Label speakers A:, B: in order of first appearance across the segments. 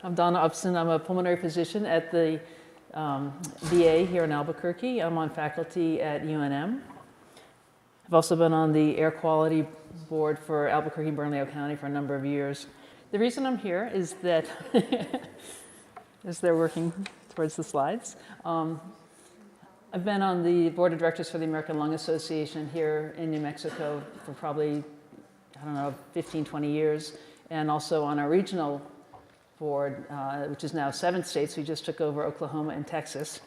A: I'm Dona Upson. I'm a pulmonary physician at the VA here in Albuquerque. I'm on faculty at UNM. I've also been on the air quality board for Albuquerque and Bernalillo County for a number of years. The reason I'm here is that, as they're working towards the slides, I've been on the board of directors for the American Lung Association here in New Mexico for probably, 15, 20 years, and also on our regional board, which is now 7 states. We just took over Oklahoma and Texas.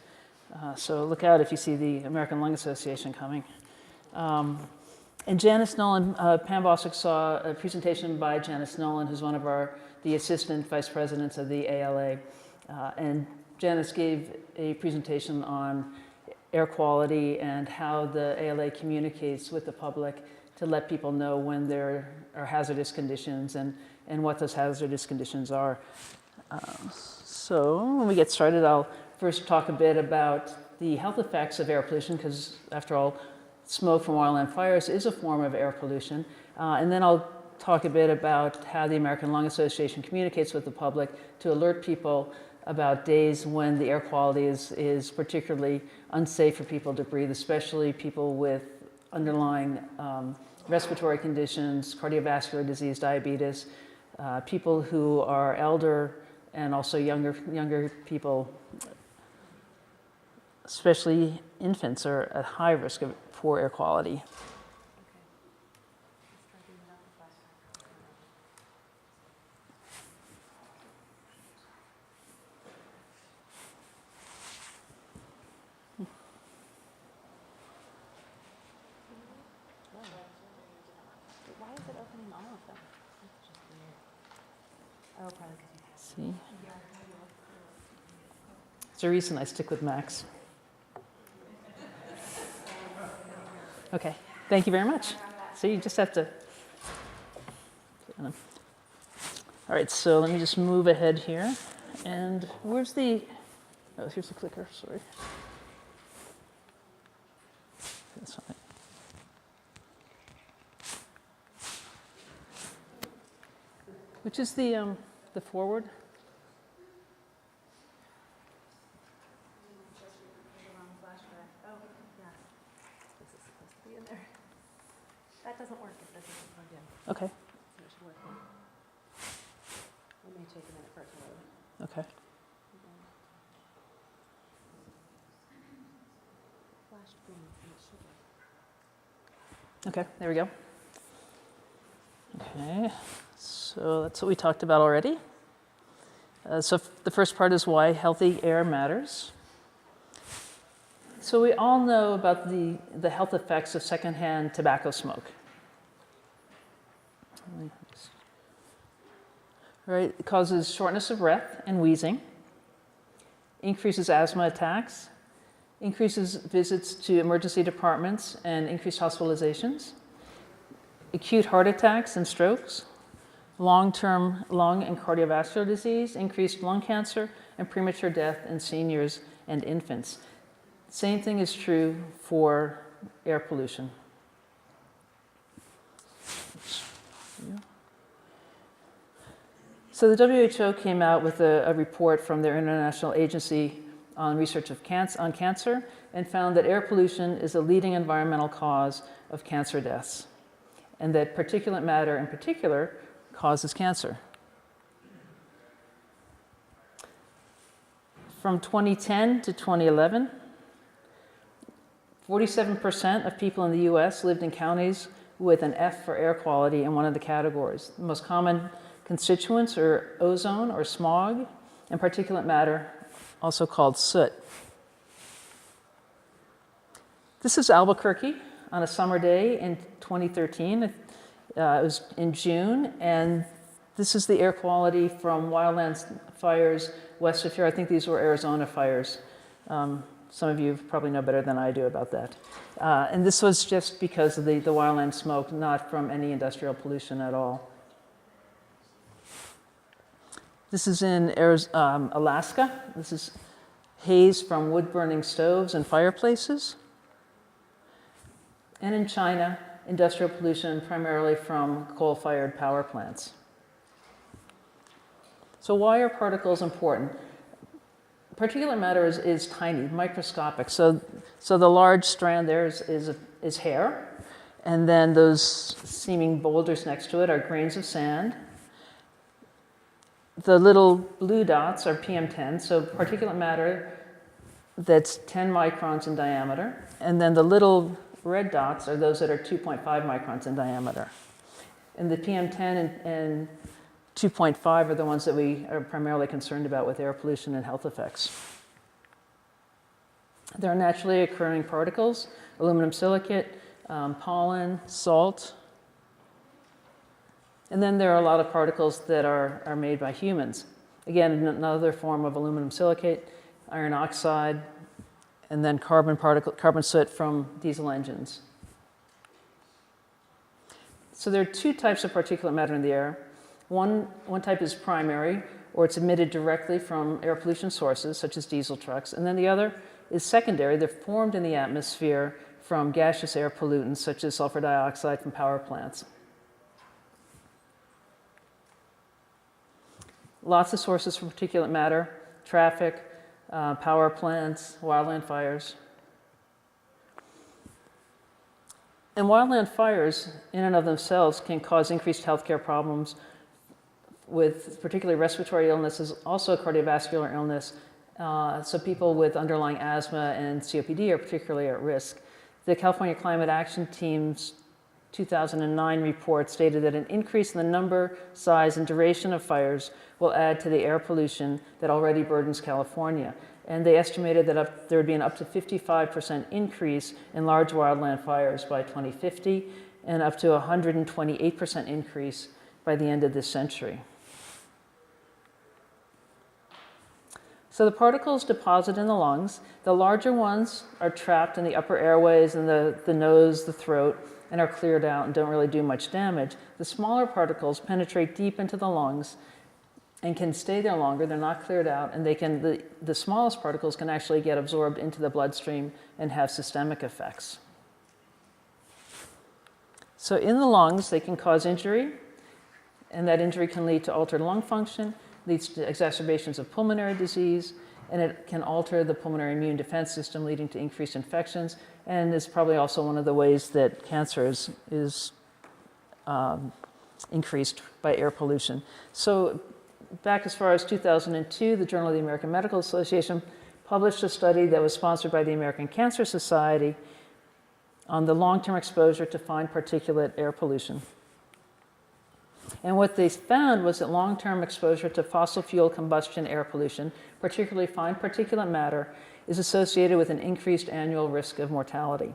A: So look out if you see the American Lung Association coming. And Janice Nolan, Pam Boswick saw a presentation by Janice Nolan, who's one of the assistant vice presidents of the ALA. And Janice gave a presentation on air quality and how the ALA communicates with the public to let people know when there are hazardous conditions and what those hazardous conditions are. So when we get started, I'll first talk a bit about the health effects of air pollution, because after all, smoke from wildland fires is a form of air pollution. And then I'll talk a bit about how the American Lung Association communicates with the public to alert people about days when the air quality is particularly unsafe for people to breathe, especially people with underlying respiratory conditions, cardiovascular disease, diabetes, people who are elder, and also younger people, especially infants, are at high risk of poor air quality.
B: Why is it opening all of them? Oh, probably because you have.
A: See? There's a reason I stick with Max. Okay, thank you very much. So you just have to. All right, so let me just move ahead here. And where's the, oh, here's the clicker, sorry. That's fine. Which is the forward?
B: That doesn't work if this isn't plugged in.
A: Okay,
B: So it should work now. It may take a minute for it to load.
A: okay.
B: Flashed green and it should work.
A: Okay, there we go. Okay, so that's what we talked about already. So the first part is why healthy air matters. So we all know about the health effects of secondhand tobacco smoke. Right, it causes shortness of breath and wheezing, increases asthma attacks, increases visits to emergency departments and increased hospitalizations, acute heart attacks and strokes, long-term lung and cardiovascular disease, increased lung cancer, and premature death in seniors and infants. Same thing is true for air pollution. So the WHO came out with a report from their International Agency on Research on Cancer and found that air pollution is a leading environmental cause of cancer deaths, and that particulate matter in particular causes cancer. From 2010 to 2011, 47% of people in the US lived in counties with an F for air quality in one of the categories. The most common constituents are ozone or smog and particulate matter, also called soot. This is Albuquerque on a summer day in 2013. It was in June, and this is the air quality from wildland fires west of here. I think these were Arizona fires. Some of you probably know better than I do about that. And this was just because of the wildland smoke, not from any industrial pollution at all. This is in Alaska. This is haze from wood-burning stoves and fireplaces. And in China, industrial pollution primarily from coal-fired power plants. So why are particles important? Particulate matter is tiny, microscopic. So the large strand there is hair, and then those seeming boulders next to it are grains of sand. The little blue dots are PM10, so particulate matter that's 10 microns in diameter. And then the little red dots are those that are 2.5 microns in diameter. And the PM10 and 2.5 are the ones that we are primarily concerned about with air pollution and health effects. There are naturally occurring particles, aluminum silicate, pollen, salt. And then there are a lot of particles that are made by humans. Again, another form of aluminum silicate, iron oxide, and then carbon soot from diesel engines. So there are two types of particulate matter in the air. One type is primary, or it's emitted directly from air pollution sources, such as diesel trucks. And then the other is secondary. They're formed in the atmosphere from gaseous air pollutants, such as sulfur dioxide from power plants. Lots of sources for particulate matter: traffic, power plants, wildland fires. And wildland fires, in and of themselves, can cause increased healthcare problems with particularly respiratory illnesses, also cardiovascular illness. So people with underlying asthma and COPD are particularly at risk. The California Climate Action Team's 2009 report stated that an increase in the number, size, and duration of fires will add to the air pollution that already burdens California. And they estimated that there would be an up to 55% increase in large wildland fires by 2050, and up to a 128% increase by the end of this century. So the particles deposit in the lungs. The larger ones are trapped in the upper airways and the nose, the throat, and are cleared out and don't really do much damage. The smaller particles penetrate deep into the lungs and can stay there longer. They're not cleared out, and the smallest particles can actually get absorbed into the bloodstream and have systemic effects. So in the lungs, they can cause injury, and that injury can lead to altered lung function, leads to exacerbations of pulmonary disease, and it can alter the pulmonary immune defense system, leading to increased infections, and is probably also one of the ways that cancer is increased by air pollution. So back as far as 2002, the Journal of the American Medical Association published a study that was sponsored by the American Cancer Society on the long-term exposure to fine particulate air pollution. And what they found was that long-term exposure to fossil fuel combustion air pollution, particularly fine particulate matter, is associated with an increased annual risk of mortality.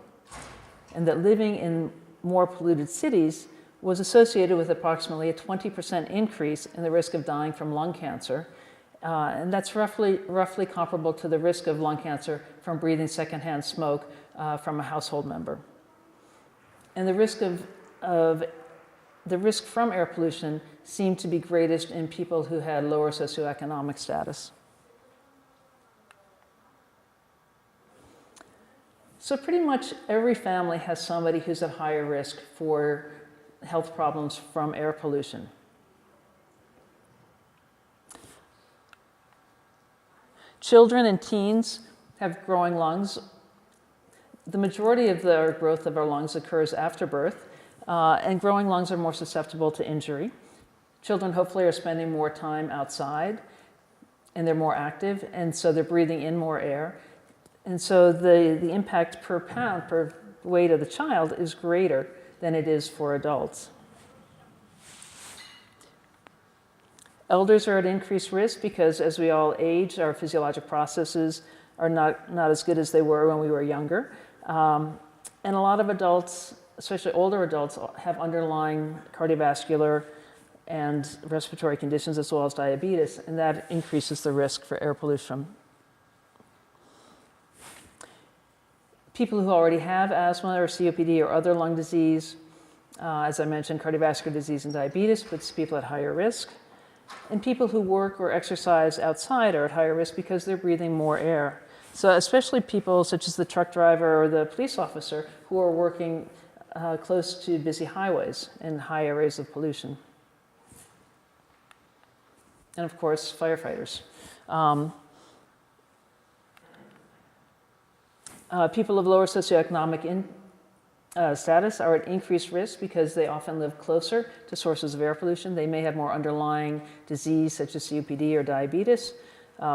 A: And that living in more polluted cities was associated with approximately a 20% increase in the risk of dying from lung cancer. And that's roughly comparable to the risk of lung cancer from breathing secondhand smoke from a household member. And the risk from air pollution seemed to be greatest in people who had lower socioeconomic status. So pretty much every family has somebody who's at higher risk for health problems from air pollution. Children and teens have growing lungs. The majority of the growth of our lungs occurs after birth, and growing lungs are more susceptible to injury. Children hopefully are spending more time outside, and they're more active, and so they're breathing in more air. And so the impact per pound, per weight of the child, is greater than it is for adults. Elders are at increased risk because as we all age, our physiologic processes are not as good as they were when we were younger. And a lot of adults, especially older adults, have underlying cardiovascular and respiratory conditions as well as diabetes, and that increases the risk for air pollution. People who already have asthma or COPD or other lung disease, as I mentioned, cardiovascular disease and diabetes puts people at higher risk. And people who work or exercise outside are at higher risk because they're breathing more air. So especially people such as the truck driver or the police officer who are working close to busy highways and high areas of pollution. and of course, firefighters. People of lower socioeconomic status are at increased risk because they often live closer to sources of air pollution. They may have more underlying disease such as COPD or diabetes.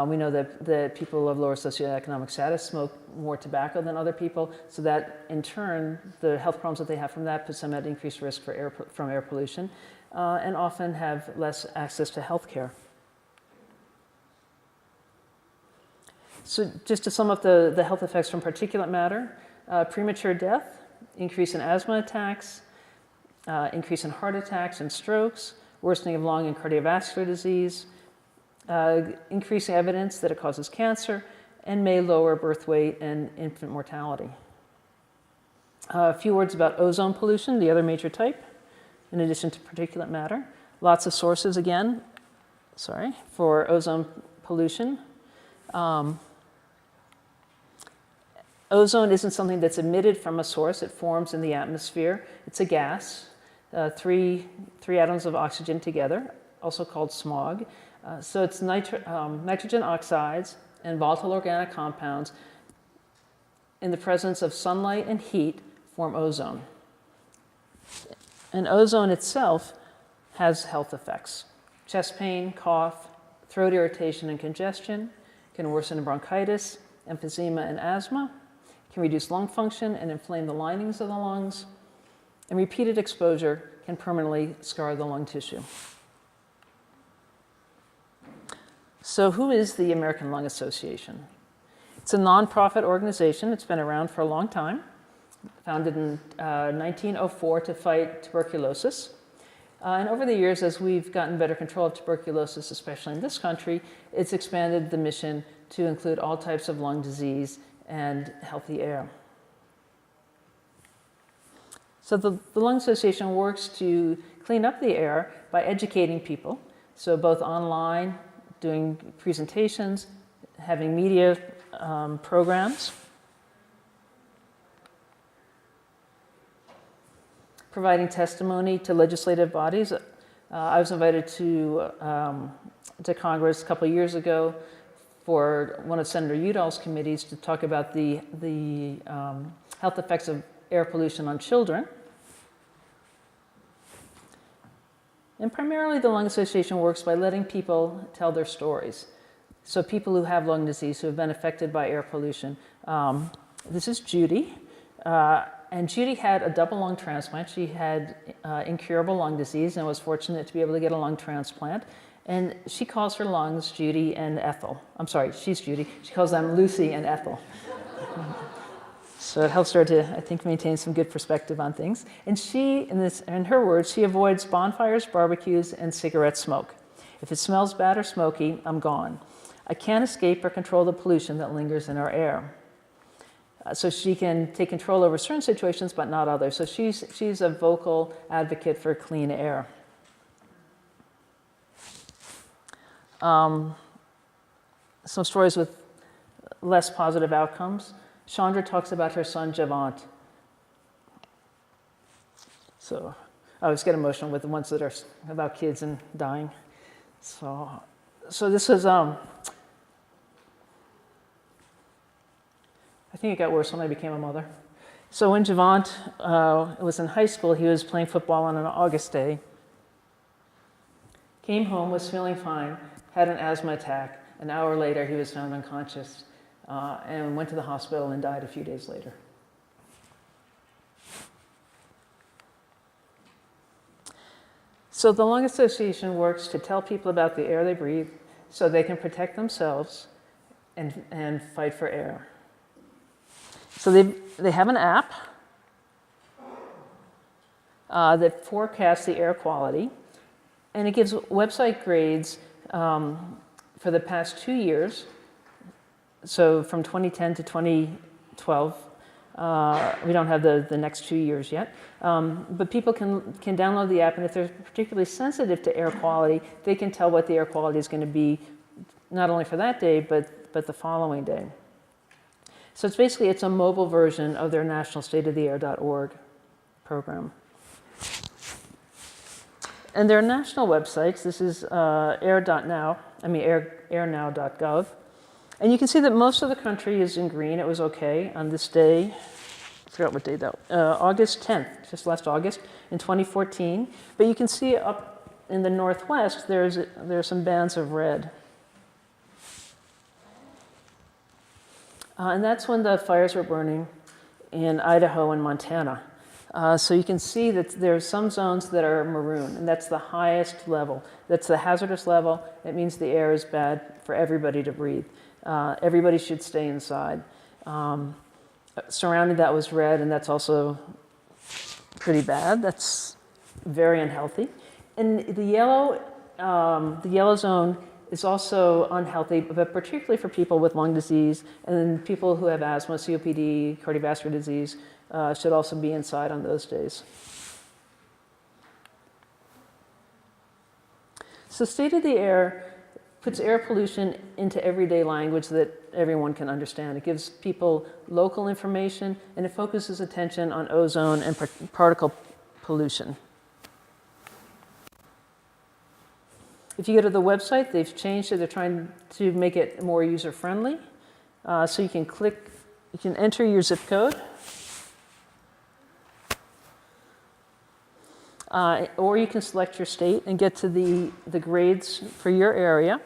A: We know that people of lower socioeconomic status smoke more tobacco than other people, so that in turn, the health problems that they have from that puts them at increased risk from air pollution, and often have less access to health care. So just to sum up the health effects from particulate matter, premature death, increase in asthma attacks, increase in heart attacks and strokes, worsening of lung and cardiovascular disease, increasing evidence that it causes cancer, and may lower birth weight and infant mortality. A few words about ozone pollution, the other major type, in addition to particulate matter. Lots of sources, again, for ozone pollution. Ozone isn't something that's emitted from a source. It forms in the atmosphere. It's a gas, three atoms of oxygen together, also called smog. So it's nitrogen oxides and volatile organic compounds in the presence of sunlight and heat form ozone. And ozone itself has health effects. Chest pain, cough, throat irritation and congestion, can worsen bronchitis, emphysema and asthma, can reduce lung function and inflame the linings of the lungs, and repeated exposure can permanently scar the lung tissue. So who is the American Lung Association? It's a nonprofit organization. It's been around for a long time, founded in 1904 to fight tuberculosis. And over the years, as we've gotten better control of tuberculosis, especially in this country, it's expanded the mission to include all types of lung disease and healthy air. So the Lung Association works to clean up the air by educating people, so both online, doing presentations, having media programs, providing testimony to legislative bodies. I was invited to Congress a couple of years ago for one of Senator Udall's committees to talk about the health effects of air pollution on children. And primarily the Lung Association works by letting people tell their stories. So people who have lung disease, who have been affected by air pollution. This is Judy. And Judy had a double lung transplant. She had incurable lung disease and was fortunate to be able to get a lung transplant. And she calls her lungs Judy and Ethel. I'm sorry, she's Judy. She calls them Lucy and Ethel. So it helps her to, I think, maintain some good perspective on things. And she, in her words, she avoids bonfires, barbecues, and cigarette smoke. If it smells bad or smoky, I'm gone. I can't escape or control the pollution that lingers in our air. So she can take control over certain situations, but not others. So she's a vocal advocate for clean air. Some stories with less positive outcomes. Chandra talks about her son, Javant. So I always get emotional with the ones that are about kids and dying. So this was, I think it got worse when I became a mother. So when Javant was in high school, he was playing football on an August day. Came home, was feeling fine, had an asthma attack. An hour later, he was found unconscious and went to the hospital and died a few days later. So the Lung Association works to tell people about the air they breathe so they can protect themselves and fight for air. So they have an app that forecasts the air quality, and it gives website grades for the past 2 years, so from 2010 to 2012. We don't have the next 2 years yet, but people can download the app, and if they're particularly sensitive to air quality, they can tell what the air quality is going to be, not only for that day, but the following day. So it's a mobile version of their national stateoftheair.org program. And there are national websites. This is airnow.gov. And you can see that most of the country is in green. It was okay on this day. I forgot what day that was. August 10th, just last August in 2014. But you can see up in the northwest, there are some bands of red. And that's when the fires were burning in Idaho and Montana. So you can see that there are some zones that are maroon, and that's the highest level. That's the hazardous level. It means the air is bad for everybody to breathe. Everybody should stay inside. Surrounding that was red, and that's also pretty bad. That's very unhealthy. And the yellow zone is also unhealthy, but particularly for people with lung disease, and then people who have asthma, COPD, cardiovascular disease should also be inside on those days. So State of the Air puts air pollution into everyday language that everyone can understand. It gives people local information, and it focuses attention on ozone and particle pollution. If you go to the website, they've changed it. They're trying to make it more user-friendly. So you can enter your zip code. Or you can select your state and get to the grades for your area.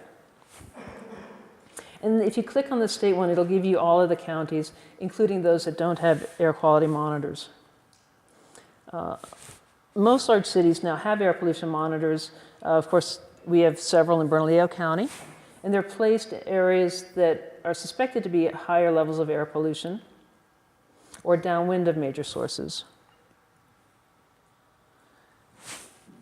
A: And if you click on the state one, it'll give you all of the counties, including those that don't have air quality monitors. Most large cities now have air pollution monitors. Of course, we have several in Bernalillo County, and they're placed in areas that are suspected to be at higher levels of air pollution or downwind of major sources.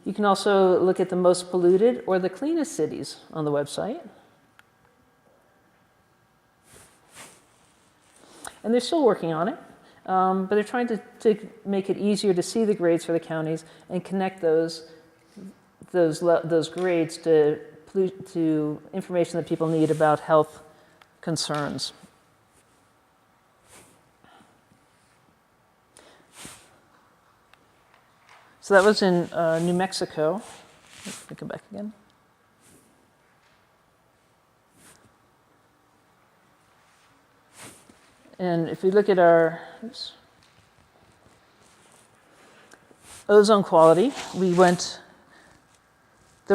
A: You can also look at the most polluted or the cleanest cities on the website. And they're still working on it, but they're trying to make it easier to see the grades for the counties and connect those grades to information that people need about health concerns. So that was in New Mexico. Let me come back again. And if we look at our ozone quality, the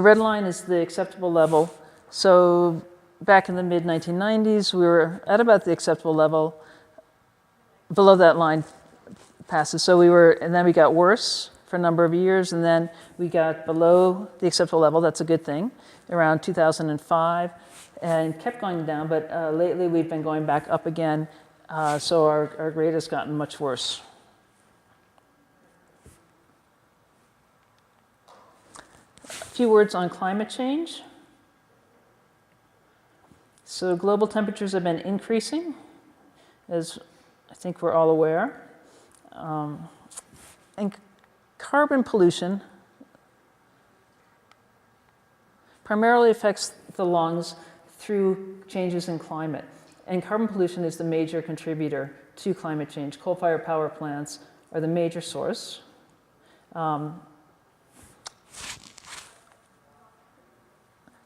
A: red line is the acceptable level. So back in the mid-1990s, we were at about the acceptable level. Below that line passes. So and then we got worse for a number of years, and then we got below the acceptable level. That's a good thing, around 2005, and kept going down, but lately we've been going back up again, so our grade has gotten much worse. A few words on climate change. So global temperatures have been increasing, as I think we're all aware. And carbon pollution primarily affects the lungs through changes in climate. And carbon pollution is the major contributor to climate change. Coal-fired power plants are the major source.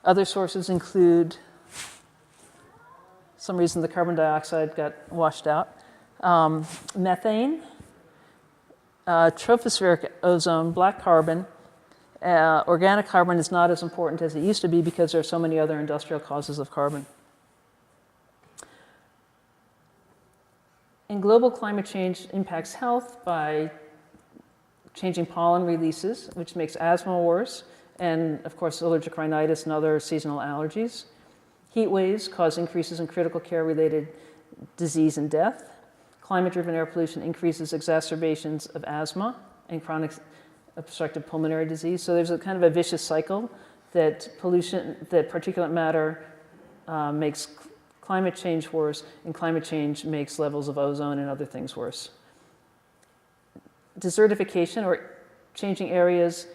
A: Other sources include, some reason the carbon dioxide got washed out, methane, tropospheric ozone, black carbon. Organic carbon is not as important as it used to be because there are so many other industrial causes of carbon. And global climate change impacts health by changing pollen releases, which makes asthma worse, and of course allergic rhinitis and other seasonal allergies. Heat waves cause increases in critical care related disease and death. Climate-driven air pollution increases exacerbations of asthma and chronic obstructive pulmonary disease. So there's a kind of a vicious cycle that particulate matter makes climate change worse, and climate change makes levels of ozone and other things worse. Desertification, or changing areas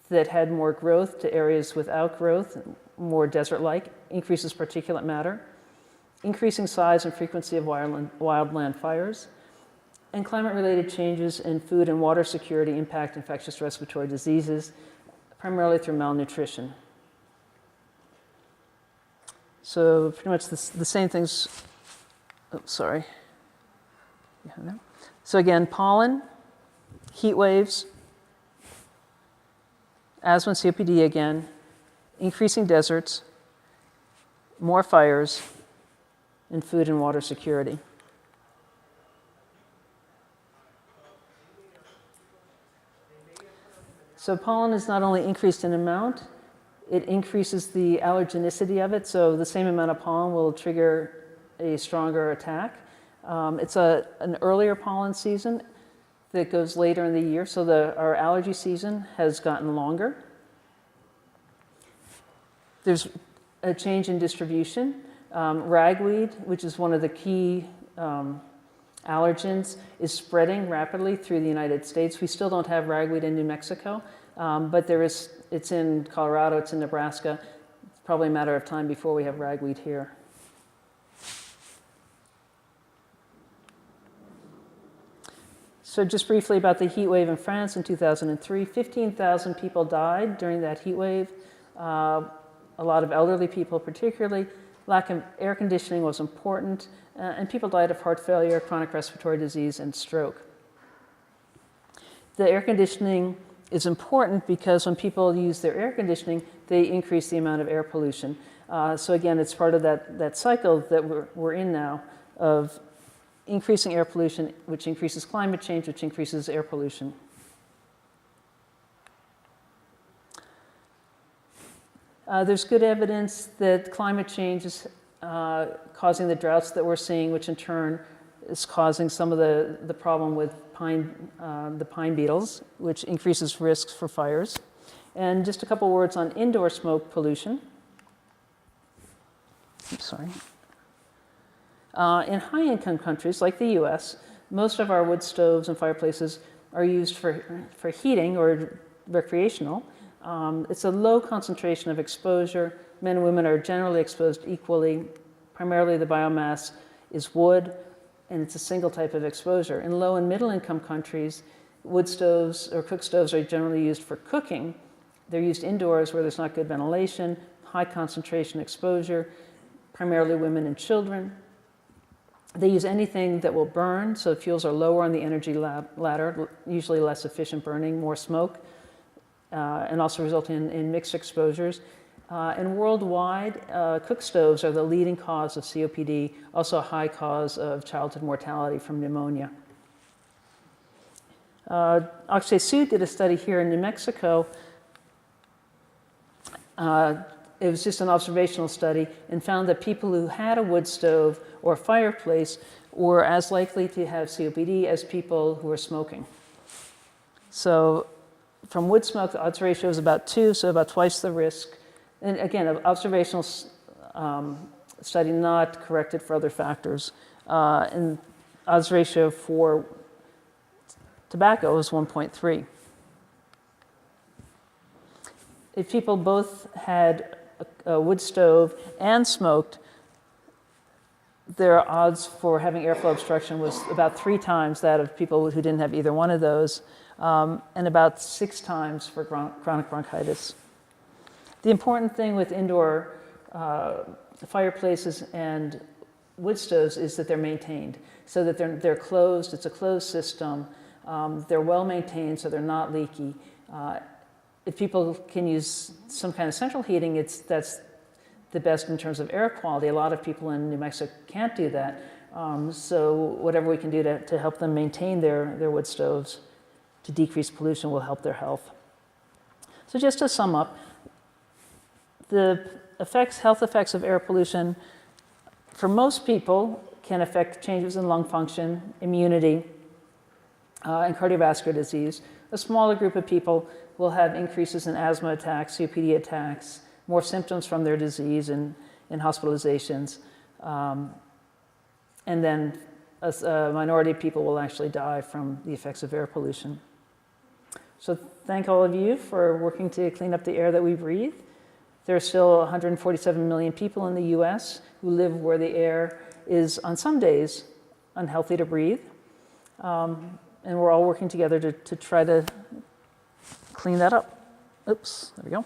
A: that had more growth to areas without growth, more desert-like, increases particulate matter. Increasing size and frequency of wildland fires, and climate-related changes in food and water security impact infectious respiratory diseases. primarily through malnutrition. So pretty much the same things. Oh, sorry. So again, pollen, heat waves, asthma and COPD again, increasing deserts, more fires, and food and water security. So pollen is not only increased in amount, it increases the allergenicity of it. So the same amount of pollen will trigger a stronger attack. It's an earlier pollen season that goes later in the year. So our allergy season has gotten longer. There's a change in distribution. Ragweed, which is one of the key allergens, is spreading rapidly through the United States. We still don't have ragweed in New Mexico, but it's in Colorado, it's in Nebraska. It's probably a matter of time before we have ragweed here. So just briefly about the heat wave in France in 2003, 15,000 people died during that heat wave. A lot of elderly people particularly. Lack of air conditioning was important, and people died of heart failure, chronic respiratory disease, and stroke. The air conditioning is important because when people use their air conditioning, they increase the amount of air pollution. So again, it's part of that cycle that we're in now of increasing air pollution, which increases climate change, which increases air pollution. There's good evidence that climate change is causing the droughts that we're seeing, which in turn is causing some of the problem with the pine beetles, which increases risks for fires. And just a couple words on indoor smoke pollution. I'm sorry. In high-income countries like the US, most of our wood stoves and fireplaces are used for heating or recreational. It's a low concentration of exposure. Men and women are generally exposed equally. Primarily the biomass is wood, and it's a single type of exposure. In low and middle income countries, wood stoves or cook stoves are generally used for cooking. They're used indoors where there's not good ventilation, high concentration exposure, primarily women and children. They use anything that will burn, so fuels are lower on the energy ladder, usually less efficient burning, more smoke, and also resulting in mixed exposures. And worldwide, cook stoves are the leading cause of COPD, also a high cause of childhood mortality from pneumonia. Akshay Sood did a study here in New Mexico. It was just an observational study and found that people who had a wood stove or fireplace were as likely to have COPD as people who were smoking. So from wood smoke, the odds ratio is about 2, so about twice the risk. And again, an observational study not corrected for other factors. And odds ratio for tobacco is 1.3. If people both had a wood stove and smoked, their odds for having airflow obstruction was about 3 times that of people who didn't have either one of those, and about 6 times for chronic bronchitis. The important thing with indoor fireplaces and wood stoves is that they're maintained, so that they're closed. It's a closed system. They're well maintained, so they're not leaky. If people can use some kind of central heating, that's the best in terms of air quality. A lot of people in New Mexico can't do that. So whatever we can do to help them maintain their wood stoves to decrease pollution will help their health. So just to sum up, the health effects of air pollution for most people can affect changes in lung function, immunity, and cardiovascular disease. A smaller group of people will have increases in asthma attacks, COPD attacks, more symptoms from their disease and hospitalizations. And then a minority of people will actually die from the effects of air pollution. So thank all of you for working to clean up the air that we breathe. There are still 147 million people in the US who live where the air is, on some days, unhealthy to breathe. And we're all working together to try to clean that up. Oops, there we go.